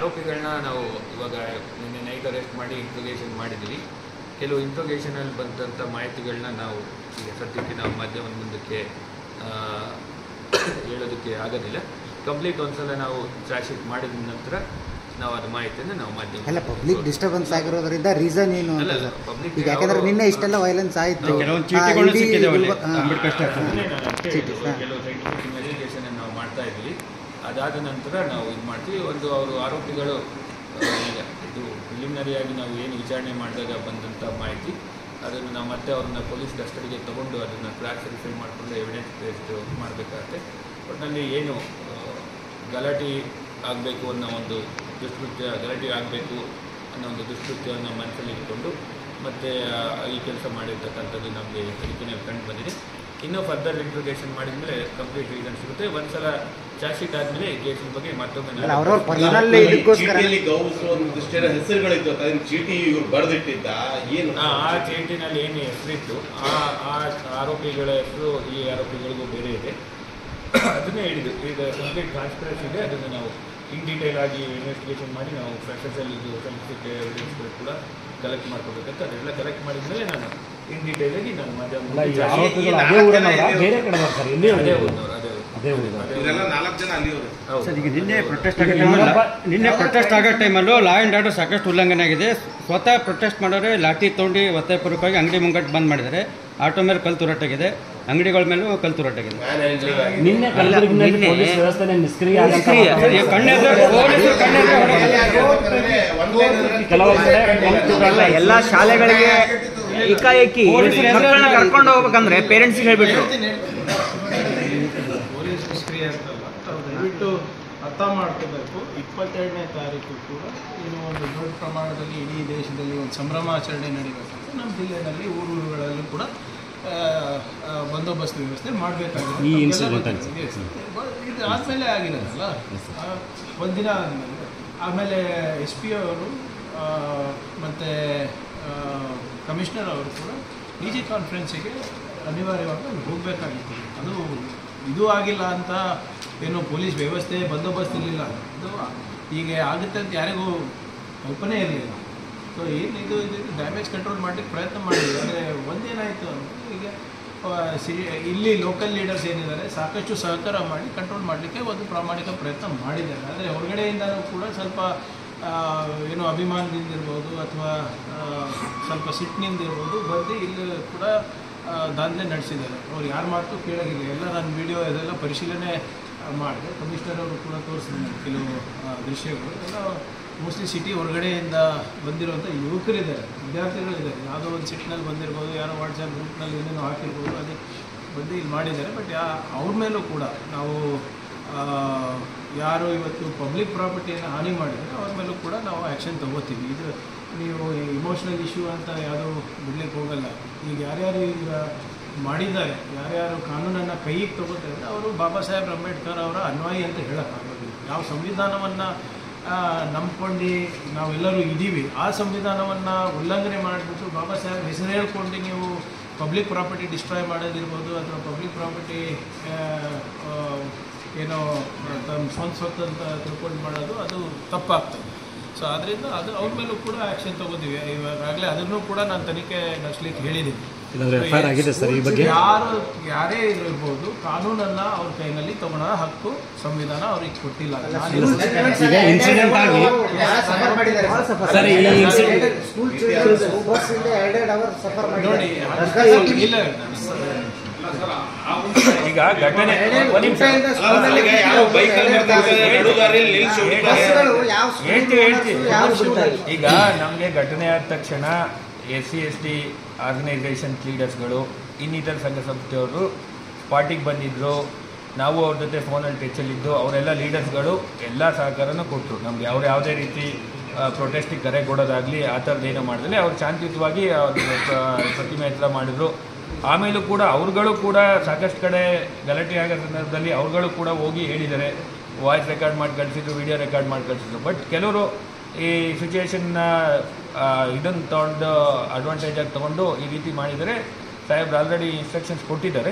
ಆರೋಪಿಗಳನ್ನ ನಾವು ಇವಾಗ ನಿನ್ನೆ ನೈಟ್ ಅರೆಸ್ಟ್ ಮಾಡಿ ಇಂಟ್ರೋಗೇಷನ್ ಮಾಡಿದ್ವಿ. ಕೆಲವು ಇಂಟ್ರೋಗೇಷನಲ್ಲಿ ಬಂದಂಥ ಮಾಹಿತಿಗಳನ್ನ ನಾವು ಈಗ ಸದ್ಯಕ್ಕೆ ನಾವು ಮಾಧ್ಯಮದ ಮುಂದಕ್ಕೆ ಹೇಳೋದಕ್ಕೆ ಆಗೋದಿಲ್ಲ. ಕಂಪ್ಲೀಟ್ ಒಂದ್ಸಲ ನಾವು ಚಾರ್ಜ್ ಶೀಟ್ ಮಾಡಿದ ನಂತರ ನಾವು ಅದು ಮಾಹಿತಿಯನ್ನು ನಾವು ಮಾಧ್ಯಮ ಅಲ್ಲ ಪಬ್ಲಿಕ್ ಡಿಸ್ಟರ್ಬೆನ್ಸ್ ಆಗಿರೋದ್ರಿಂದ ರೀಸನ್ ಏನು ಅಂತ ಪಬ್ಲಿಕ್ ಈಗ ಯಾಕಂದ್ರೆ ನಿನ್ನೆ ಇಷ್ಟೆಲ್ಲ ವೈಲೆನ್ಸ್ ಆಯಿತು, ಕೆಲವು ಸೈಂಟಿಫಿಕ್ ಇನ್ವೆಸ್ಟಿಗೇಷನ್ ನಾವು ಮಾಡ್ತಾ ಇದ್ವಿ. ಅದಾದ ನಂತರ ನಾವು ಇದು ಮಾಡ್ತೀವಿ. ಒಂದು ಅವರು ಆರೋಪಿಗಳು ಈಗ ಇದು ಪ್ರಿಲಿಮಿನರಿಯಾಗಿ ನಾವು ಏನು ವಿಚಾರಣೆ ಮಾಡಿದಾಗ ಬಂದಂಥ ಮಾಹಿತಿ ಅದನ್ನು ನಾವು ಮತ್ತೆ ಅವ್ರನ್ನ ಪೊಲೀಸ್ ಕಸ್ಟಡಿಗೆ ತೊಗೊಂಡು ಅದನ್ನು ಕ್ರಾಸ್ ವೆರಿಫೈ ಮಾಡಿಕೊಂಡು ಎವಿಡೆನ್ಸ್ ಬೇಸ್ಡ್ ಮಾಡಬೇಕಾಗತ್ತೆ. ಒಟ್ಟಿನಲ್ಲಿ ಏನು ಗಲಾಟೆ ಆಗಬೇಕು ಅನ್ನೋ ಒಂದು ದುಷ್ಕೃತ್ಯ, ಗಲಾಟೆ ಆಗಬೇಕು ಅನ್ನೋ ಒಂದು ದುಷ್ಕೃತ್ಯವನ್ನು ಮನಸ್ಸಲ್ಲಿ ಇಟ್ಕೊಂಡು ಮತ್ತು ಈ ಕೆಲಸ ಮಾಡಿರ್ತಕ್ಕಂಥದ್ದು ನಮಗೆ ತನಿಖೆಯಲ್ಲಿ ಕಂಡು ಬಂದಿದೆ. ಇನ್ನೂ ಫರ್ದರ್ ಇಂಟ್ರೋಗೇಷನ್ ಮಾಡಿದ ಮೇಲೆ ಕಂಪ್ಲೀಟ್ ರೀಸನ್ ಸಿಗುತ್ತೆ. ಒಂದ್ಸಲ ಚಾರ್ಜ್ ಶೀಟ್ ಆದಮೇಲೆ ಈ ಕೇಸಿನ ಬಗ್ಗೆ ಮತ್ತೊಮ್ಮೆ ಹೆಸರುಗಳಿತ್ತು ಚೀಟಿ ಇವ್ರು ಬರೆದಿಟ್ಟಿದ್ದ ಏನು ಆ ಚೀಟಿನಲ್ಲಿ ಏನು ಹೆಸರಿತ್ತು ಆ ಆರೋಪಿಗಳ ಹೆಸರು ಈ ಆರೋಪಿಗಳಿಗೂ ಬೇರೆ ಇದೆ. ಅದನ್ನೇ ಹೇಳಿದ್ದು. ಈಗ ಕಂಪ್ಲೀಟ್ ಕಾನ್ಸ್ಪಿರಸಿ ಇದೆ. ಅದನ್ನು ನಾವು ಇನ್ ಡೀಟೇಲ್ ಆಗಿ ಇನ್ವೆಸ್ಟಿಗೇಷನ್ ಮಾಡಿ ನಾವು ಫ್ರೆಷರ್ಸಲ್ಲಿ ಇದು ಸೈಂಟಿಫಿಕ್ ಎವಿಡೆನ್ಸ್ಗಳು ಕೂಡ ಕಲೆಕ್ಟ್ ಮಾಡ್ಕೋಬೇಕಂತ ಅದೆಲ್ಲ ಕಲೆಕ್ಟ್ ಮಾಡಿದ್ಮೇಲೆ ನಾನು ಇನ್ ಡೀಟೇಲ್ ಆಗಿ ನಾನು ಮಾಧ್ಯಮ ನಿನ್ನೆ ಪ್ರೊಟೆಸ್ಟ್ ಆಗೋ ಟೈಮಲ್ಲೂ ಲಾ ಆ್ಯಂಡ್ ಆರ್ಡರ್ ಸಾಕಷ್ಟು ಉಲ್ಲಂಘನೆ ಆಗಿದೆ. ಸ್ವತಃ ಪ್ರೊಟೆಸ್ಟ್ ಮಾಡೋರೆ ಲಾಠಿ ತೊಗೊಂಡು ಒತ್ತಾಯಪೂರ್ವಕವಾಗಿ ಅಂಗಡಿ ಮುಂಗಟ್ಟು ಬಂದ್ ಮಾಡಿದ್ದಾರೆ. ಆಟೋ ಮೇಲೆ ಕಲ್ಲು ತೂರಾಟಾಗಿದೆ, ಅಂಗಡಿಗಳ ಮೇಲೂ ಕಲ್ಲು ತೂರಾಟಾಗಿದೆ. ಎಲ್ಲ ಶಾಲೆಗಳಿಗೆ ಏಕಾಏಕಿ ಕರ್ಕೊಂಡು ಹೋಗ್ಬೇಕಂದ್ರೆ ಪೇರೆಂಟ್ಸ್ಗೆ ಹೇಳ್ಬಿಟ್ರು. ಪೊಲೀಸ್ ನಿಷ್ಕ್ರಿಯ ಅಂತಲ್ಲ, ದಯವಿಟ್ಟು ಅರ್ಥ ಮಾಡ್ಕೋಬೇಕು. 22ನೇ ತಾರೀಕು ಕೂಡ ಏನೋ ಒಂದು ದೊಡ್ಡ ಪ್ರಮಾಣದಲ್ಲಿ ಇಡೀ ದೇಶದಲ್ಲಿ ಒಂದು ಸಂಭ್ರಮಾಚರಣೆ ನಡೀಬೇಕಂತ ನಮ್ಮ ಜಿಲ್ಲೆಯಲ್ಲಿ ಊರುಗಳಲ್ಲೂ ಕೂಡ ಬಂದೋಬಸ್ತ್ ವ್ಯವಸ್ಥೆ ಮಾಡಬೇಕಾಗಿದೆ. ಇದು ಆದಮೇಲೆ ಆಗಿರೋದಲ್ಲ, ಒಂದಿನ ಆದಮೇಲೆ ಆಮೇಲೆ SP ಅವರು ಮತ್ತು ಕಮಿಷನರ್ ಅವರು ಕೂಡ DG ಕಾನ್ಫರೆನ್ಸಿಗೆ ಅನಿವಾರ್ಯವಾಗಿ ಹೋಗಬೇಕಾಗಿತ್ತು. ಅದು ಇದು ಆಗಿಲ್ಲ ಅಂತ ಏನೋ ಪೊಲೀಸ್ ವ್ಯವಸ್ಥೆ ಬಂದೋಬಸ್ತ್ ಇರಲಿಲ್ಲ, ಅದು ಹೀಗೆ ಆಗುತ್ತೆ ಅಂತ ಯಾರಿಗೂ ಕಲ್ಪನೆ ಇರಲಿಲ್ಲ. ಸೊ ಏನು ಇದು ಡ್ಯಾಮೇಜ್ ಕಂಟ್ರೋಲ್ ಮಾಡಲಿಕ್ಕೆ ಪ್ರಯತ್ನ ಮಾಡಿದ್ವಿ. ಆದರೆ ಒಂದೇನಾಯಿತು ಅಂದರೆ ಈಗ ಇಲ್ಲಿ ಲೋಕಲ್ ಲೀಡರ್ಸ್ ಏನಿದ್ದಾರೆ ಸಾಕಷ್ಟು ಸಹಕಾರ ಮಾಡಿ ಕಂಟ್ರೋಲ್ ಮಾಡಲಿಕ್ಕೆ ಒಂದು ಪ್ರಾಮಾಣಿಕ ಪ್ರಯತ್ನ ಮಾಡಿದ್ದಾರೆ. ಆದರೆ ಹೊರಗಡೆಯಿಂದನೂ ಕೂಡ ಸ್ವಲ್ಪ ಏನೋ ಅಭಿಮಾನದಿಂದಿರ್ಬೋದು ಅಥವಾ ಸ್ವಲ್ಪ ಸಿಟ್ಟಿನಿಂದಿರ್ಬೋದು ಬಂದು ಇಲ್ಲಿ ಕೂಡ ದಾಂಧಲೆ ನಡೆಸಿದ್ದಾರೆ. ಅವ್ರು ಯಾರ ಮಾತು ಕೇಳೋದಿಲ್ಲ. ಎಲ್ಲ ನಾನು ವಿಡಿಯೋ ಇದೆಲ್ಲ ಪರಿಶೀಲನೆ ಮಾಡಿದೆ. ಕಮಿಷನರ್ ಅವರು ಕೂಡ ತೋರಿಸಿದ್ದಾರೆ ಕೆಲವು ದೃಶ್ಯಗಳು. ಎಲ್ಲ ಮೋಸ್ಟ್ಲಿ ಸಿಟಿ ಹೊರಗಡೆಯಿಂದ ಬಂದಿರುವಂಥ ಯುವಕರಿದ್ದಾರೆ, ವಿದ್ಯಾರ್ಥಿಗಳಿದ್ದಾರೆ. ಯಾವುದೋ ಒಂದು ಸಿಟ್ಟಿನಲ್ಲಿ ಬಂದಿರ್ಬೋದು, ಯಾರೋ ವಾಟ್ಸಪ್ ಗ್ರೂಪ್ನಲ್ಲಿ ಏನೇನೋ ಹಾಕಿರ್ಬೋದು, ಅದಕ್ಕೆ ಬಂದು ಇಲ್ಲಿ ಮಾಡಿದ್ದಾರೆ. ಬಟ್ ಅವ್ರ ಮೇಲೂ ಕೂಡ ನಾವು ಯಾರು ಇವತ್ತು ಪಬ್ಲಿಕ್ ಪ್ರಾಪರ್ಟಿಯನ್ನು ಹಾನಿ ಮಾಡಿದರೆ ಅವ್ರ ಮೇಲೂ ಕೂಡ ನಾವು ಆ್ಯಕ್ಷನ್ ತೊಗೋತೀವಿ. ಇದು ನೀವು ಇಮೋಷ್ನಲ್ ಇಶ್ಯೂ ಅಂತ ಯಾವುದೂ ಬಿಡ್ಲಿಕ್ಕೆ ಹೋಗಲ್ಲ. ಈಗ ಯಾರ್ಯಾರು ಈಗ ಮಾಡಿದ್ದಾರೆ, ಯಾರ್ಯಾರು ಕಾನೂನನ್ನು ಕೈಗೆ ತೊಗೋತಾರೆ ಅವರು ಬಾಬಾ ಸಾಹೇಬ್ ಅಂಬೇಡ್ಕರ್ ಅವರ ಅನ್ವಯಿ ಅಂತ ಹೇಳೋಕ್ಕಾಗೋದಿಲ್ಲ. ಯಾವ ಸಂವಿಧಾನವನ್ನು ನಂಬ್ಕೊಂಡು ನಾವೆಲ್ಲರೂ ಇದ್ದೀವಿ, ಆ ಸಂವಿಧಾನವನ್ನು ಉಲ್ಲಂಘನೆ ಮಾಡಿಬಿಟ್ಟು ಬಾಬಾ ಸಾಹೇಬ್ ಹೆಸರು ಹೇಳ್ಕೊಂಡು ನೀವು ಪಬ್ಲಿಕ್ ಪ್ರಾಪರ್ಟಿ ಡಿಸ್ಟ್ರಾಯ್ ಮಾಡೋದಿರ್ಬೋದು ಅಥವಾ ಪಬ್ಲಿಕ್ ಪ್ರಾಪರ್ಟಿ ಏನೋ ತಮ್ಮ ಸ್ವತ್ತು ಅಂತ ತಿಳ್ಕೊಂಡು ಮಾಡೋದು ಅದು ತಪ್ಪಾಗ್ತದೆ. ಸೊ ಆದ್ದರಿಂದ ಅದು ಅವ್ರ ಮೇಲೂ ಕೂಡ ಆ್ಯಕ್ಷನ್ ತೊಗೋತೀವಿ. ಇವಾಗಲೇ ಅದನ್ನು ಕೂಡ ನಾನು ತನಿಖೆ ನಡೆಸಲಿಕ್ಕೆ ಹೇಳಿದ್ದೀನಿ. ಯಾರೇ ಇರ್ಬೋದು, ಕಾನೂನನ್ನು ಅವ್ರ ಕೈನಲ್ಲಿ ತಗೊಳ್ಳೋ ಹಕ್ಕು ಸಂವಿಧಾನ ಅವ್ರಿಗೆ ಕೊಟ್ಟಿಲ್ಲ. ನೋಡಿ ಇಲ್ಲ ಈಗ ಘಟನೆ ಈಗ ನಮಗೆ ಘಟನೆ ಆದ ತಕ್ಷಣ SC/ST ಆರ್ಗನೈಸೇಷನ್ ಲೀಡರ್ಸ್ಗಳು ಇನ್ನಿತರ ಸಂಘ ಸಂಸ್ಥೆಯವರು ಸ್ಪಾಟಿಗೆ ಬಂದಿದ್ದರು. ನಾವು ಅವ್ರ ಜೊತೆ ಫೋನಲ್ಲಿ ಟಚಲ್ಲಿದ್ದು ಅವರೆಲ್ಲ ಲೀಡರ್ಸ್ಗಳು ಎಲ್ಲ ಸಹಕಾರನೂ ಕೊಟ್ಟರು ನಮ್ಗೆ. ಅವ್ರು ಯಾವುದೇ ರೀತಿ ಪ್ರೊಟೆಸ್ಟಿಗೆ ಕರೆ ಕೊಡೋದಾಗಲಿ ಆ ಥರದ್ದು ಏನೋ ಮಾಡಿದ್ರೆ ಅವ್ರು ಶಾಂತಿಯುತವಾಗಿ ಪ್ರತಿಮೆ ಹತ್ರ ಮಾಡಿದ್ರು. ಆಮೇಲೂ ಕೂಡ ಅವ್ರುಗಳು ಕೂಡ ಸಾಕಷ್ಟು ಕಡೆ ಗಲಾಟೆ ಆಗೋ ಸಂದರ್ಭದಲ್ಲಿ ಅವ್ರುಗಳು ಕೂಡ ಹೋಗಿ ಹೇಳಿದ್ದಾರೆ, ವಾಯ್ಸ್ ರೆಕಾರ್ಡ್ ಮಾಡಿ ಕಳಿಸಿದ್ರು, ವಿಡಿಯೋ ರೆಕಾರ್ಡ್ ಮಾಡಿ ಕಳಿಸಿದ್ರು. ಬಟ್ ಕೆಲವರು ಈ ಸಿಚುವೇಶನ್ನ ಇದನ್ನು ತೊಗೊಂಡು ಅಡ್ವಾಂಟೇಜಾಗಿ ತೊಗೊಂಡು ಈ ರೀತಿ ಮಾಡಿದರೆ ಸಾಹೇಬ್ರು ಆಲ್ರೆಡಿ ಇನ್ಸ್ಟ್ರಕ್ಷನ್ಸ್ ಕೊಟ್ಟಿದ್ದಾರೆ.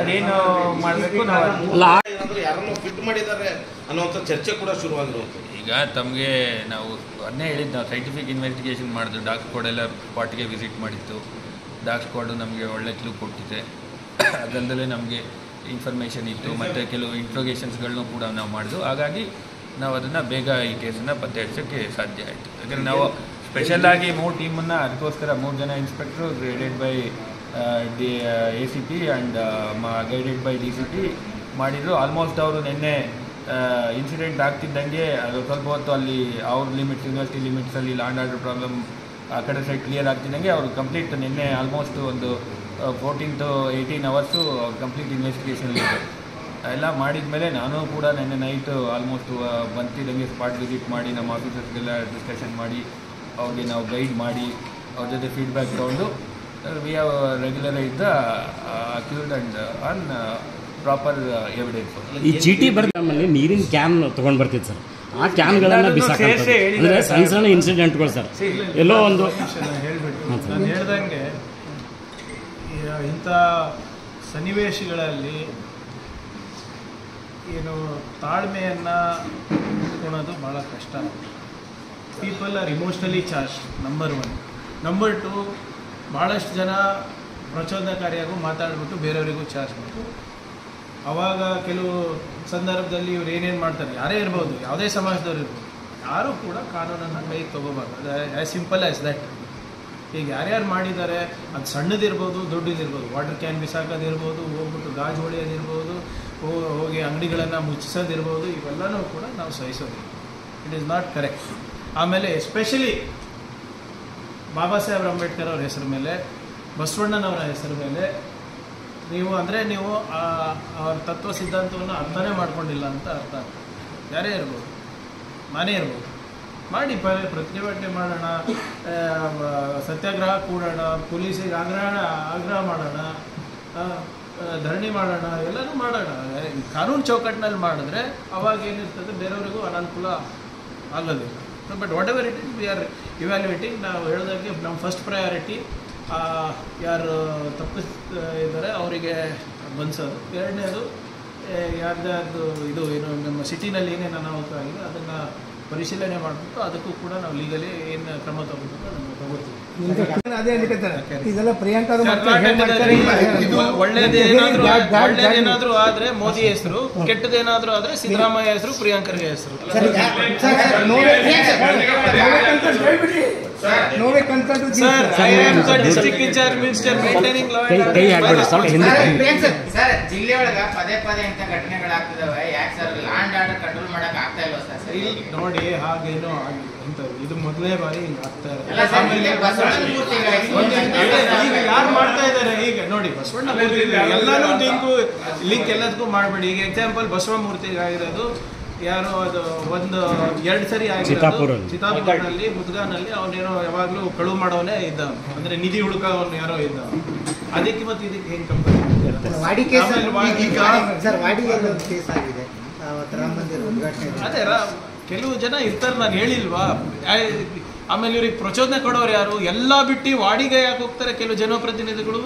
ಅದೇನು ಮಾಡಬೇಕು ನಾವು ಯಾರನ್ನು ಫಿಟ್ ಮಾಡಿದ್ದಾರೆ ಅನ್ನುವಂಥ ಚರ್ಚೆ ಕೂಡ ಶುರುವಾಗಿರುವಂಥದ್ದು. ಈಗ ಈಗ ತಮಗೆ ನಾವು ಅದನ್ನೇ ಹೇಳಿದ್ದು, ನಾವು ಸೈಂಟಿಫಿಕ್ ಇನ್ವೆಸ್ಟಿಗೇಷನ್ ಮಾಡಿದ್ರು. ಡಾಗ್ ಸ್ಕ್ವಾಡ್ ಎಲ್ಲ ಸ್ಪಾಟ್ಗೆ ವಿಸಿಟ್ ಮಾಡಿತ್ತು. ಡಾಗ್ ಸ್ಕ್ವಾಡು ನಮಗೆ ಒಳ್ಳೆ ಕ್ಲೂ ಕೊಟ್ಟಿದೆ. ಅದಲ್ಲದೆ ನಮಗೆ ಇನ್ಫಾರ್ಮೇಷನ್ ಇತ್ತು ಮತ್ತು ಕೆಲವು ಇಂಟ್ರೋಗೇಷನ್ಸ್ಗಳನ್ನೂ ಕೂಡ ನಾವು ಮಾಡಿದ್ವು. ಹಾಗಾಗಿ ನಾವು ಅದನ್ನು ಬೇಗ ಈ ಕೇಸನ್ನು ಪತ್ತೆ ಹಚ್ಚೋಕ್ಕೆ ಸಾಧ್ಯ ಆಯಿತು. ಯಾಕಂದರೆ ನಾವು ಸ್ಪೆಷಲಾಗಿ 3 ಟೀಮನ್ನು ಅದಕ್ಕೋಸ್ಕರ 3 ಜನ ಇನ್ಸ್ಪೆಕ್ಟ್ರು guided by ACP and guided by DCP ಮಾಡಿದರು. ಆಲ್ಮೋಸ್ಟ್ ಅವರು ನಿನ್ನೆ ಇನ್ಸಿಡೆಂಟ್ ಆಗ್ತಿದ್ದಂಗೆ ಅದು ಸ್ವಲ್ಪ ಹೊತ್ತು ಅಲ್ಲಿ ಅವ್ರ ಲಿಮಿಟ್ಸ್, ಯೂನಿವರ್ಸಿಟಿ ಲಿಮಿಟ್ಸಲ್ಲಿ ಲ್ಯಾಂಡ್ ಆರ್ಡರ್ ಪ್ರಾಬ್ಲಮ್ ಆ ಕಡೆ ಸೈಡ್ ಕ್ಲಿಯರ್ ಆಗ್ತಿದ್ದಂಗೆ ಅವರು ಕಂಪ್ಲೀಟ್ ನಿನ್ನೆ ಆಲ್ಮೋಸ್ಟ್ ಒಂದು 14 to 18 hours ಕಂಪ್ಲೀಟ್ ಇನ್ವೆಸ್ಟಿಗೇಷನ್ ಇದೆ. ಎಲ್ಲ ಮಾಡಿದ ಮೇಲೆ ನಾನು ಕೂಡ ನಿನ್ನೆ ನೈಟು ಆಲ್ಮೋಸ್ಟ್ ಬಂತಿದ್ದಂಗೆ ಸ್ಪಾಟ್ ವಿಸಿಟ್ ಮಾಡಿ ನಮ್ಮ ಆಫೀಸರ್ಸ್ಗೆಲ್ಲ ಡಿಸ್ಕಷನ್ ಮಾಡಿ ಅವ್ರಿಗೆ ನಾವು ಗೈಡ್ ಮಾಡಿ ಅವ್ರ ಜೊತೆ ಫೀಡ್ಬ್ಯಾಕ್ ತೊಗೊಂಡು we have regularise the accused and on proper evidence. ಈ ಚೀಟಿ ಬರೆದ ನಮ್ಮಲ್ಲಿ ನೀರಿನ ಕ್ಯಾನ್ ತೊಗೊಂಡು ಬರ್ತಿತ್ತು ಸರ್. ಆ ಕ್ಯಾನ್ಗಳನ್ನು ಬಿಸಾಕ್ತಾರೆ ಅಂದರೆ ಸಣ್ಣ ಸಣ್ಣ ಇನ್ಸಿಡೆಂಟ್ಗಳು ಸರ್. ಎಲ್ಲೋ ಒಂದು ಹೇಳ್ಬಿಟ್ಟು ನಾನು ಹೇಳ್ದಂಗೆ ಇಂಥ ಸನ್ನಿವೇಶಗಳಲ್ಲಿ ಏನು ತಾಳ್ಮೆಯನ್ನು ಇಟ್ಕೊಳೋದು ಭಾಳ ಕಷ್ಟ. People are emotionally charge, number 1. Number 2, ಭಾಳಷ್ಟು ಜನ ಪ್ರಚೋದನಕಾರಿಯಾಗೂ ಮಾತಾಡ್ಬಿಟ್ಟು ಬೇರೆಯವರಿಗೂ ಚಾರ್ಜ್ ಮಾಡ್ತಾರೆ. ಆವಾಗ ಕೆಲವು ಸಂದರ್ಭದಲ್ಲಿ ಇವ್ರು ಏನೇನು ಮಾಡ್ತಾರೆ, ಯಾರೇ ಇರ್ಬೋದು, ಯಾವುದೇ ಸಮಾಜದವ್ರು ಇರ್ಬೋದು, ಯಾರೂ ಕೂಡ ಕಾನೂನನ್ನು ಕೈಗೆ ತೊಗೋಬಾರ್ದು. ಅದು ಆ್ಯಸ್ ಸಿಂಪಲ್ ಆ್ಯಸ್ ದಟ್. ಈಗ ಯಾರ್ಯಾರು ಮಾಡಿದ್ದಾರೆ, ಅದು ಸಣ್ಣದಿರ್ಬೋದು ದೊಡ್ಡದಿರ್ಬೋದು, ವಾಟರ್ ಕ್ಯಾನ್ ಬಿಸಾಕೋದಿರ್ಬೋದು, ಹೋಗ್ಬಿಟ್ಟು ಗಾಜು ಹೊಡೆಯೋದಿರ್ಬೋದು, ಹೋಗಿ ಅಂಗಡಿಗಳನ್ನು ಮುಚ್ಚಿಸೋದಿರ್ಬೋದು, ಇವೆಲ್ಲನೂ ಕೂಡ ನಾವು ಸಹಿಸೋದು. It is not correct. ಆಮೇಲೆ ಎಸ್ಪೆಷಲಿ ಬಾಬಾ ಸಾಹೇಬ್ ಅಂಬೇಡ್ಕರ್ ಅವ್ರ ಹೆಸರು ಮೇಲೆ, ಬಸವಣ್ಣನವರ ಹೆಸರು ಮೇಲೆ ನೀವು ಅವ್ರ ತತ್ವ ಸಿದ್ಧಾಂತವನ್ನು ಅರ್ಥನೇ ಮಾಡ್ಕೊಂಡಿಲ್ಲ ಅಂತ ಅರ್ಥ. ಯಾರೇ ಇರ್ಬೋದು, ನಾನೇ ಇರ್ಬೋದು, ಮಾಡಿ ಪ್ರತಿಭಟನೆ ಮಾಡೋಣ, ಸತ್ಯಾಗ್ರಹ ಕೂಡೋಣ, ಪೊಲೀಸಿಗೆ ಆಗ್ರಹ ಮಾಡೋಣ, ಧರಣಿ ಮಾಡೋಣ, ಎಲ್ಲನೂ ಮಾಡೋಣ. ಕಾನೂನು ಚೌಕಟ್ಟಿನಲ್ಲಿ ಮಾಡಿದ್ರೆ ಅವಾಗ ಏನಿರ್ತದೆ, ಬೇರೆಯವರಿಗೂ ಅನಾನುಕೂಲ ಆಗೋದಿಲ್ಲ. But what ever it is, we are evaluating. ನಾವು ಹೇಳಿದಾಗೆ ನಮ್ಮ ಫಸ್ಟ್ ಪ್ರಯಾರಿಟಿ ಯಾರು ತಪ್ಪಿಸ್ತಿದ್ದಾರೆ ಅವರಿಗೆ ಬಂಧಿಸೋದು. ಎರಡನೇದು ಯಾರ್ದಾರ್ದು ಇದು ಏನು ನಮ್ಮ ಸಿಟಿನಲ್ಲಿ ಏನೇನು ಅನಾಹುತ ಆಗಿದೆ ಅದನ್ನು ಪರಿಶೀಲನೆ ಮಾಡಿಬಿಟ್ಟು ಅದಕ್ಕೂ ಕೂಡ ನಾವು ಲೀಗಲಿ ಏನು ಕ್ರಮ ತಗೋಬೇಕು ಅದನ್ನು ತಗೋತೀವಿ. ಒಳ್ಳೇದೇನಾದ್ರೂ ಆದ್ರೆ ಮೋದಿ ಹೆಸರು, ಕೆಟ್ಟದೇನಾದ್ರೂ ಆದ್ರೆ ಸಿದ್ದರಾಮಯ್ಯ ಹೆಸರು, ಪ್ರಿಯಾಂಕರ್ಗೆ ಹೆಸರು. ಡಿಸ್ಟ್ರಿಕ್ಟ್ ಇನ್ಚಾರ್ಜ್ ಮಿನಿಸ್ಟರ್ ಮೇಂಟೈನಿಂಗ್ ಲಾ ಸರ್, ಜಿಲ್ಲೆ ಒಳಗ ಪದೇ ಪದೇ ಇಂಥ ಘಟನೆಗಳಾಗ್ತಿದಾವೆ. ಯಾಕೆ ಸರ್ ಲ್ಯಾಂಡ್ ಆರ್ಡರ್ ಕಂಟ್ರೋಲ್ ಮಾಡಕ್ ಆಗ್ತಾ ಇಲ್ವಾ ಸರ್? ನೋಡಿ, ಹಾಗೇನೋ ಇದು ಮೊದಲನೇ ಬಾರಿ ಹಿಂಗೆ ಆಗ್ತಾ ಇದೆ. ಈಗ ಯಾರು ಮಾಡ್ತಾ ಇದ್ದಾರೆ, ಈಗ ನೋಡಿ ಬಸವಣ್ಣ ಮೂರ್ತಿ ಎಲ್ಲಾನು ಲಿಂಕ್ ಎಲ್ಲದಕ್ಕೂ ಮಾಡಬೇಡಿ. ಈಗ ಎಕ್ಸಾಂಪಲ್ ಬಸವ ಮೂರ್ತಿಗೆ ಆಗಿರೋದು ಯಾರೋ ಅದು 1-2 ಸರಿ ಆಗಿರೋದು ಚಿತ್ತಾಪುರಲ್ಲಿ, ಮುದ್ಗಾನಲ್ಲಿ ಅವನೇನೋ ಯಾವಾಗಲೂ ಕಳುವು ಮಾಡೋನೇ ಇದ್ದ, ಅಂದ್ರೆ ನಿಧಿ ಹುಡುಕವನು ಯಾರೋ ಇದ್ದ. ಅದಕ್ಕೆ ಮತ್ತೆ ಇದಕ್ಕೆ ಹೆಂಗೆ ಕಂಪೇರ್? ಅದೇ ಕೆಲವು ಜನ ಇರ್ತಾರೆ, ನಾನು ಹೇಳಿಲ್ವಾ. ಆಮೇಲೆ ಇವ್ರಿಗೆ ಪ್ರಚೋದನೆ ಕೊಡೋರು ಯಾರು? ಎಲ್ಲ ಬಿಟ್ಟು ವಾಡಿಗೆ ಯಾಕೆ ಹೋಗ್ತಾರೆ ಕೆಲವು ಜನಪ್ರತಿನಿಧಿಗಳು?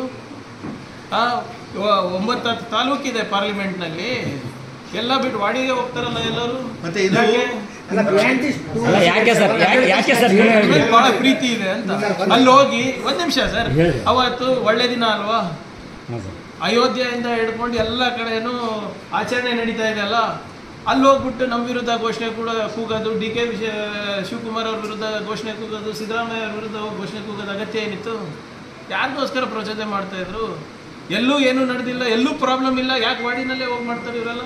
9 ತಾಲೂಕಿದೆ ಪಾರ್ಲಿಮೆಂಟ್ನಲ್ಲಿ, ಎಲ್ಲ ಬಿಟ್ಟು ವಾಡಿಗೆ ಹೋಗ್ತಾರಲ್ಲ ಎಲ್ಲರೂ. ಬಹಳ ಪ್ರೀತಿ ಇದೆ ಅಂತ ಅಲ್ಲಿ ಹೋಗಿ 1 ನಿಮಿಷ ಸರ್, ಅವತ್ತು ಒಳ್ಳೆ ದಿನ ಅಲ್ವಾ? ಅಯೋಧ್ಯೆಯಿಂದ ಹಿಡ್ಕೊಂಡು ಎಲ್ಲ ಕಡೆನೂ ಆಚರಣೆ ನಡೀತಾ ಇದೆ ಅಲ್ಲ, ಅಲ್ಲಿ ಹೋಗ್ಬಿಟ್ಟು ನಮ್ಮ ವಿರುದ್ಧ ಘೋಷಣೆ ಕೂಡ ಕೂಗೋದು, DK ಶಿವಕುಮಾರ್ ಅವ್ರ ವಿರುದ್ಧ ಘೋಷಣೆ ಕೂಗೋದು, ಸಿದ್ದರಾಮಯ್ಯ ಅವ್ರ ವಿರುದ್ಧ ಘೋಷಣೆ ಕೂಗೋದು ಅಗತ್ಯ ಏನಿತ್ತು? ಯಾರಿಗೋಸ್ಕರ ಪ್ರಚೋದನೆ ಮಾಡ್ತಾ ಇದ್ರು? ಎಲ್ಲೂ ಏನೂ ನಡೆದಿಲ್ಲ, ಎಲ್ಲೂ ಪ್ರಾಬ್ಲಮ್ ಇಲ್ಲ, ಯಾಕೆ ವಾಡಿನಲ್ಲೇ ಹೋಗಿ ಮಾಡ್ತಾರೆ ಇವರೆಲ್ಲ?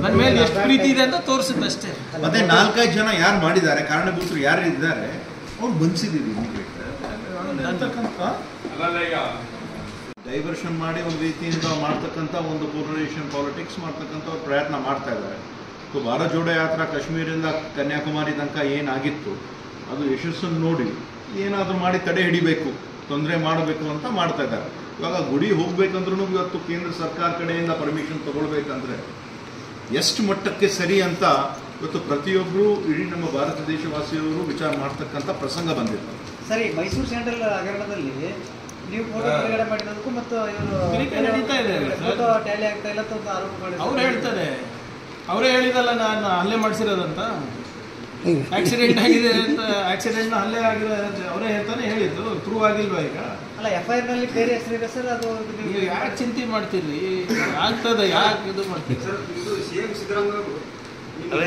ನನ್ನ ಮೇಲೆ ಎಷ್ಟು ಪ್ರೀತಿ ಇದೆ ಅಂತ ತೋರಿಸುತ್ತೆ ಅಷ್ಟೇ. ಮತ್ತೆ 4-5 ಜನ ಯಾರು ಮಾಡಿದ್ದಾರೆ, ಕಾರಣಭೂತರು ಯಾರು ಇದ್ದಾರೆ, ಅವ್ರು ಬಂಧಿಸಿದ್ದೀವಿ. ಡೈವರ್ಷನ್ ಮಾಡಿ ಒಂದು ರೀತಿಯಿಂದ ಮಾಡ್ತಕ್ಕಂಥ ಒಂದು ಪೋಲರೈಸೇಷನ್ ಪಾಲಿಟಿಕ್ಸ್ ಮಾಡ್ತಕ್ಕಂಥ ಪ್ರಯತ್ನ ಮಾಡ್ತಾ ಇದ್ದಾರೆ. ಸೊ ಭಾರತ್ ಜೋಡೋ ಯಾತ್ರಾ ಕಾಶ್ಮೀರಿಂದ ಕನ್ಯಾಕುಮಾರಿ ತನಕ ಏನಾಗಿತ್ತು ಅದು ಯಶಸ್ಸನ್ನು ನೋಡಿ ಏನಾದರೂ ಮಾಡಿ ತಡೆ ಹಿಡಿಬೇಕು, ತೊಂದರೆ ಮಾಡಬೇಕು ಅಂತ ಮಾಡ್ತಾ ಇದ್ದಾರೆ. ಇವಾಗ ಗುಡಿ ಹೋಗ್ಬೇಕಂದ್ರೂ ಇವತ್ತು ಕೇಂದ್ರ ಸರ್ಕಾರ ಕಡೆಯಿಂದ ಪರ್ಮಿಷನ್ ತಗೊಳ್ಬೇಕಂದ್ರೆ ಎಷ್ಟು ಮಟ್ಟಕ್ಕೆ ಸರಿ ಅಂತ ಇವತ್ತು ಪ್ರತಿಯೊಬ್ಬರು ಇಡೀ ನಮ್ಮ ಭಾರತ ದೇಶವಾಸಿಯವರು ವಿಚಾರ ಮಾಡ್ತಕ್ಕಂಥ ಪ್ರಸಂಗ ಬಂದಿದೆ. ಸರಿ, ಮೈಸೂರು ಸೆಂಟ್ರಲ್ ಹಗರಣದಲ್ಲಿ ನೀವು ಫೋಟೋ ಬಿಡುಗಡೆ ಮಾಡಿರೋದಕ್ಕೂ ಮತ್ತು ನಡೀತಾ ಇದೆ, ಫೋಟೋ ಟ್ಯಾಲಿ ಆಗ್ತಾ ಇಲ್ಲ ಅಂತ ಆರೋಪ ಮಾಡಿದ್ರು. ಅವ್ರು ಹೇಳ್ತಾರೆ ಅವರೇ ಹೇಳಿದಲ್ಲ ನಾನು ಹಲ್ಲೆ ಮಾಡಿಸಿರೋದಂತ, ಆಕ್ಸಿಡೆಂಟ್ ಆಗಿದೆ ಅಂತ, ಆಕ್ಸಿಡೆಂಟ್ ಹಲ್ಲೆ ಆಗಿದೆ ಅಂತ ಅವರೇ ಹೇಳ್ತಾನೆ ಹೇಳಿದ್ದು. ಪ್ರೂವ್ ಆಗಿಲ್ವಾ ಈಗ? ಅಲ್ಲ FIR ನಲ್ಲಿ ಬೇರೆ ಹೆಸರಿದೆ ಸರ್. ಅದು ನೀವು ಯಾಕೆ ಚಿಂತೆ ಮಾಡ್ತೀರಿ? ಆಗ್ತದೆ, ಯಾಕೆ ಇದು ಮಾಡ್ತೀರಿ?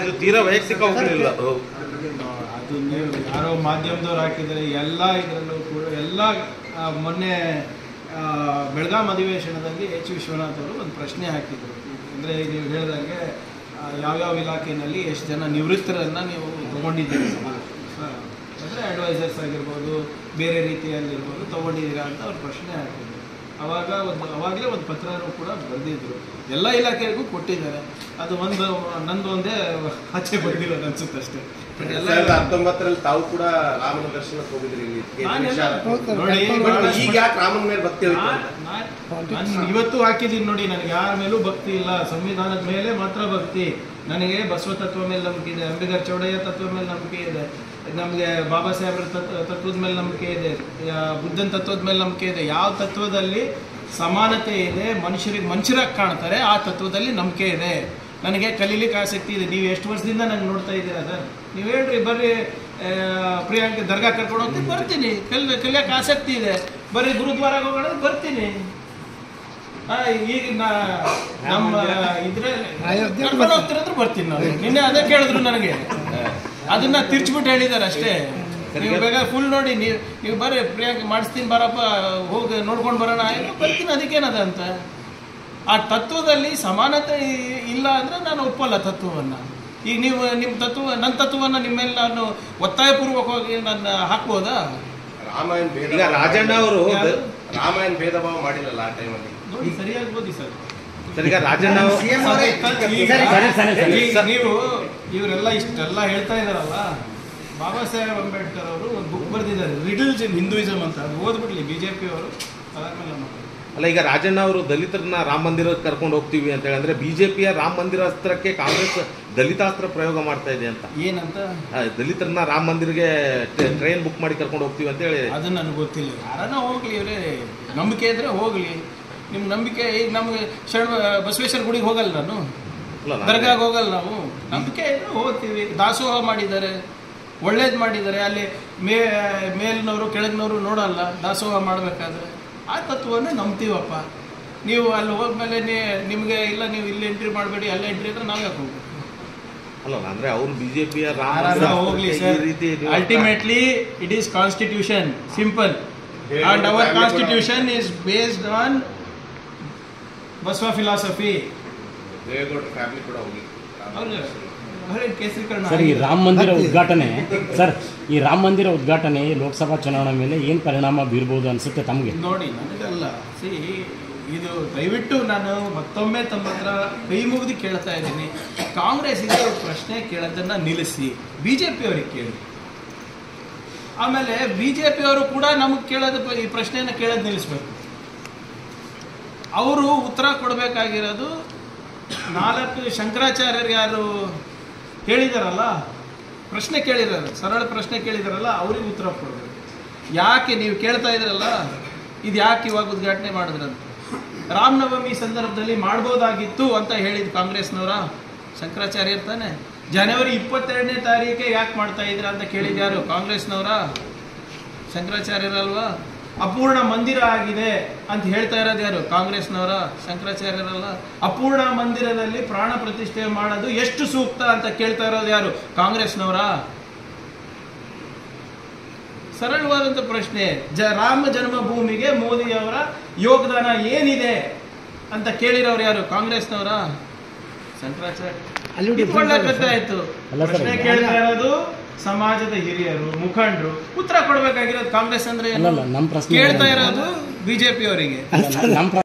ಇದು ತೀರಾ ವೈಯಕ್ತಿಕ ಹೋಗಲಿಲ್ಲ. ಅದು ನೀವು ಯಾರೋ ಮಾಧ್ಯಮದವ್ರು ಹಾಕಿದರೆ ಎಲ್ಲ ಇದರಲ್ಲೂ ಕೂಡ ಎಲ್ಲ ಮೊನ್ನೆ ಬೆಳಗಾಂ ಅಧಿವೇಶನದಲ್ಲಿ H. ವಿಶ್ವನಾಥ್ ಅವರು ಒಂದು ಪ್ರಶ್ನೆ ಹಾಕಿದರು. ಅಂದರೆ ನೀವು ಹೇಳಿದಾಗೆ ಯಾವ್ಯಾವ ಇಲಾಖೆಯಲ್ಲಿ ಎಷ್ಟು ಜನ ನಿವೃತ್ತರನ್ನು ನೀವು ತೊಗೊಂಡಿದ್ದೀರಿ ಅಂದರೆ ಅಡ್ವೈಸರ್ಸ್ ಆಗಿರ್ಬೋದು, ಬೇರೆ ರೀತಿಯಲ್ಲಿರ್ಬೋದು ತೊಗೊಂಡಿದ್ದೀರಾ ಅಂತ ಅವ್ರು ಪ್ರಶ್ನೆ ಹಾಕಿದ್ರು. ಅವಾಗಲೇ ಒಂದು ಪತ್ರನೂ ಕೂಡ ಬರೆದಿದ್ರು, ಎಲ್ಲ ಇಲಾಖೆಗೂ ಕೊಟ್ಟಿದ್ದಾರೆ. ಅದು ನಂದು ಒಂದೇ ಆಚೆ ಬಂದಿರೋದು ಅನ್ಸುತ್ತೆ ಅಷ್ಟೇ. 2019 ತಾವು ಕೂಡ ರಾಮನ ದರ್ಶನಕ್ಕೆ ಹೋಗಿದ್ರಿ ಇಲ್ಲಿ. ಈಗ ಯಾಕೆ ರಾಮನ ಮೇಲೆ ಭಕ್ತಿ ನಾನು ಇವತ್ತು ಹಾಕಿದ್ದೀನಿ ನೋಡಿ, ನನಗೆ ಯಾರ ಮೇಲೂ ಭಕ್ತಿ ಇಲ್ಲ, ಸಂವಿಧಾನದ ಮೇಲೆ ಮಾತ್ರ ಭಕ್ತಿ. ನನಗೆ ಬಸವ ತತ್ವ ಮೇಲೆ ನಂಬಿಕೆ ಇದೆ, ಅಂಬೇಡ್ಕರ್ ಚೌಡಯ್ಯ ತತ್ವ ಮೇಲೆ ನಂಬಿಕೆ ಇದೆ, ನಮಗೆ ಬಾಬಾ ಸಾಹೇಬ್ರ ತತ್ವದ ಮೇಲೆ ನಂಬಿಕೆ ಇದೆ, ಬುದ್ಧನ ತತ್ವದ ಮೇಲೆ ನಂಬಿಕೆ ಇದೆ. ಯಾವ ತತ್ವದಲ್ಲಿ ಸಮಾನತೆ ಇದೆ, ಮನುಷ್ಯರಾಗಿ ಕಾಣ್ತಾರೆ, ಆ ತತ್ವದಲ್ಲಿ ನಂಬಿಕೆ ಇದೆ. ನನಗೆ ಕಲೀಲಿಕ್ಕೆ ಆಸಕ್ತಿ ಇದೆ. ನೀವು ಎಷ್ಟು ವರ್ಷದಿಂದ ನಂಗೆ ನೋಡ್ತಾ ಇದ್ದೀರಾ ಸರ್? ನೀವು ಹೇಳ್ರಿ, ಬರ್ರಿ ಪ್ರಿಯಾಂಕ ದರ್ಗಾ ಕರ್ಕೊಂಡು ಹೋಗ್ತೀನಿ, ಬರ್ತೀನಿ. ಕಲಿಯೋಕೆ ಆಸಕ್ತಿ ಇದೆ, ಬರ್ರಿ ಗುರುದ್ವಾರಾಗ ಹೋಗೋಣ, ಬರ್ತೀನಿ. ಈಗ ನಮ್ಮ ಇದ್ರೆ ಕರ್ಕೊಂಡು ಹೋಗ್ತಿರಂದ್ರೆ ಬರ್ತೀನಿ ನಾನು. ನಿನ್ನೆ ಅದೇ ಕೇಳಿದ್ರು ನನಗೆ, ಅದನ್ನ ತಿರ್ಚ್ಬಿಟ್ಟು ಹೇಳಿದ್ದಾರೆ ಅಷ್ಟೇ. ನೀವು ಬೇಗ ಫುಲ್ ನೋಡಿ, ನೀವು ಬರ್ರಿ ಪ್ರಿಯಾಂಕ ಮಾಡಿಸ್ತೀನಿ, ಬರಪ್ಪ ಹೋಗಿ ನೋಡ್ಕೊಂಡು ಬರೋಣ, ಬರ್ತೀನಿ. ಅದಕ್ಕೇನದ ಅಂತ? ಆ ತತ್ವದಲ್ಲಿ ಸಮಾನತೆ ಇಲ್ಲ ಅಂದರೆ ನಾನು ಒಪ್ಪಲ್ಲ ತತ್ವವನ್ನು. ಈಗ ನೀವು ನಿಮ್ಮ ನನ್ನ ತತ್ವವನ್ನು ನಿಮ್ಮ ಮೇಲೆ ನಾನು ಒತ್ತಾಯಪೂರ್ವಕವಾಗಿ ನಾನು ಹಾಕ್ಬೋದಾ? ಈಗ ರಾಜಣ್ಣ ಅವರು ರಾಮಾಯಣ ಭೇದ ಭಾವ ಮಾಡಿರಲ್ಲ ಆ ಟೈಮಲ್ಲಿ. ನೋಡಿ, ಸರಿಯಾಗಿ ಓದಿ ಸರ್. ಈಗ ರಾಜಣ್ಣ ನೀವು ಇವರೆಲ್ಲ ಇಷ್ಟೆಲ್ಲ ಹೇಳ್ತಾ ಇದಾರಲ್ಲ, ಬಾಬಾ ಸಾಹೇಬ್ ಅಂಬೇಡ್ಕರ್ ಅವರು ಒಂದು ಬುಕ್ ಬರೆದಿದ್ದಾರೆ, ರಿಡಲ್ಸ್ ಇನ್ ಹಿಂದೂಯಿಸಮ್ ಅಂತ. ಅದು ಓದ್ಬಿಡ್ಲಿ BJP ಅವರು, ಅದಾದ್ಮೇಲೆ ಅಲ್ಲ. ಈಗ ರಾಜಣ್ಣ ಅವರು ದಲಿತರನ್ನ ರಾಮ ಮಂದಿರಕ್ಕೆ ಕರ್ಕೊಂಡು ಹೋಗ್ತೀವಿ ಅಂತ ಹೇಳಿದ್ರೆ BJPಯ ರಾಮ ಮಂದಿರ ಅಸ್ತ್ರಕ್ಕೆ ಕಾಂಗ್ರೆಸ್ ದಲಿತಾಸ್ತ್ರ ಪ್ರಯೋಗ ಮಾಡ್ತಾ ಇದೆ ಅಂತ. ಏನಂತ? ದಲಿತರನ್ನ ರಾಮ ಮಂದಿರಗೆ ಟ್ರೈನ್ ಬುಕ್ ಮಾಡಿ ಕರ್ಕೊಂಡು ಹೋಗ್ತೀವಿ ಅಂತ ಹೇಳಿ. ಅದು ನನಗೆ ಗೊತ್ತಿಲ್ಲ. ಯಾರನ್ನ ಹೋಗ್ಲಿ, ಇವರೇ ನಂಬಿಕೆ ಇದ್ರೆ ಹೋಗ್ಲಿ. ನಿಮ್ಮ ನಂಬಿಕೆ, ಈಗ ನಮ್ಗೆ ಬಸವೇಶ್ವರ ಗುಡಿಗೆ ಹೋಗಲ್ಲ, ನಾನು ದರ್ಗಾಗೆ ಹೋಗಲ್ಲ. ನಾವು ನಂಬಿಕೆ ಇದ್ರೆ ಹೋಗ್ತೀವಿ. ದಾಸೋಹ ಮಾಡಿದ್ದಾರೆ, ಒಳ್ಳೇದು ಮಾಡಿದ್ದಾರೆ. ಅಲ್ಲಿ ಮೇಲಿನವರು ಕೆಳಗಿನವರು ನೋಡಲ್ಲ ದಾಸೋಹ ಮಾಡಬೇಕಾದ್ರೆ. ಆ ತತ್ವವನ್ನೇ ನಂಬ್ತೀವಪ್ಪ. ನೀವು ಅಲ್ಲಿ ಹೋದ್ಮೇಲೆ ನಿಮಗೆ ಇಲ್ಲ, ನೀವು ಇಲ್ಲಿ ಎಂಟ್ರಿ ಮಾಡಬೇಡಿ, ಅಲ್ಲೇ ಎಂಟ್ರಿ ಇದ್ರೆ ನಾವು ಯಾಕೆ ಹೋಗ್ಬೇಕು? ಅಲ್ಲ, ಅಂದ್ರೆ ಅವ್ರು BJPಯ ಹೋಗ್ಲಿ sir. Ultimately it is constitution, simple. And our constitution is based on Basava philosophy. Family ಕೂಡ ಹೋಗಿ ಸರ್, ಈ ರಾಮ ಮಂದಿರ ಉದ್ಘಾಟನೆ ಸರ್, ಈ ರಾಮ ಮಂದಿರ ಉದ್ಘಾಟನೆ ಲೋಕಸಭಾ ಚುನಾವಣೆ ಮೇಲೆ ಏನು ಪರಿಣಾಮ ಬೀರ್ಬೋದು ಅನ್ಸುತ್ತೆ ತಮಗೆ? ನೋಡಿ, ನನಗಲ್ಲ, ಇದು ದಯವಿಟ್ಟು ನಾನು ಮತ್ತೊಮ್ಮೆ ತಮ್ಮ ಹತ್ರ ಕೈ ಮುಗಿದು ಕೇಳ್ತಾ ಇದ್ದೀನಿ. ಕಾಂಗ್ರೆಸ್ಸಿಗೆ ಪ್ರಶ್ನೆ ಕೇಳೋದನ್ನು ನಿಲ್ಲಿಸಿ, BJP ಅವ್ರಿಗೆ ಕೇಳಿ. ಆಮೇಲೆ BJP ಅವರು ಕೂಡ ನಮಗೆ ಕೇಳೋದು, ಈ ಪ್ರಶ್ನೆಯನ್ನು ಕೇಳೋದು ನಿಲ್ಲಿಸ್ಬೇಕು. ಅವರು ಉತ್ತರ ಕೊಡಬೇಕಾಗಿರೋದು 4 ಶಂಕರಾಚಾರ್ಯರು ಯಾರು ಹೇಳಿದಾರಲ್ಲ, ಪ್ರಶ್ನೆ ಕೇಳಿದಾರೆ, ಸರಳ ಪ್ರಶ್ನೆ ಕೇಳಿದಾರಲ್ಲ, ಅವ್ರಿಗೆ ಉತ್ತರ ಕೊಡಬೇಕು. ಯಾಕೆ ನೀವು ಕೇಳ್ತಾ ಇದ್ರಲ್ಲ, ಇದು ಯಾಕೆ ಇವಾಗ ಉದ್ಘಾಟನೆ ಮಾಡಿದ್ರಂತ? ರಾಮನವಮಿ ಸಂದರ್ಭದಲ್ಲಿ ಮಾಡ್ಬೋದಾಗಿತ್ತು ಅಂತ ಹೇಳಿದ ಕಾಂಗ್ರೆಸ್ನವರ ಶಂಕರಾಚಾರ್ಯ ಇರ್ತಾನೆ. ಜನವರಿ 22ನೇ ತಾರೀಕೆ ಯಾಕೆ ಮಾಡ್ತಾ ಇದ್ರ ಅಂತ ಕೇಳಿದ್ಯಾರು? ಕಾಂಗ್ರೆಸ್ನವರ ಶಂಕರಾಚಾರ್ಯರಲ್ವಾ? ಅಪೂರ್ಣ ಮಂದಿರ ಆಗಿದೆ ಅಂತ ಹೇಳ್ತಾ ಇರೋದು ಯಾರು? ಕಾಂಗ್ರೆಸ್ನವರ ಶಂಕರಾಚಾರ್ಯರಲ್ಲ. ಅಪೂರ್ಣ ಮಂದಿರದಲ್ಲಿ ಪ್ರಾಣ ಪ್ರತಿಷ್ಠೆ ಮಾಡೋದು ಎಷ್ಟು ಸೂಕ್ತ ಅಂತ ಕೇಳ್ತಾ ಇರೋದು ಯಾರು? ಕಾಂಗ್ರೆಸ್ನವರ. ಸರಳವಾದಂಥ ಪ್ರಶ್ನೆ. ರಾಮ ಜನ್ಮಭೂಮಿಗೆ ಮೋದಿಯವರ ಯೋಗದಾನ ಏನಿದೆ ಅಂತ ಕೇಳಿರೋರು ಯಾರು? ಕಾಂಗ್ರೆಸ್ನವರ ಶಂಕರಾಚಾರ್ಯ. ಒಳ್ಳೆ ಕಥೆ ಆಯ್ತು. ಪ್ರಶ್ನೆ ಕೇಳ್ತಾ ಇರೋದು ಸಮಾಜದ ಹಿರಿಯರು, ಮುಖಂಡರು. ಉತ್ತರ ಕೊಡಬೇಕಾಗಿರೋದು ಕಾಂಗ್ರೆಸ್ ಅಂದ್ರೆ ಕೇಳ್ತಾ ಇರೋದು BJP ಅವರಿಗೆ.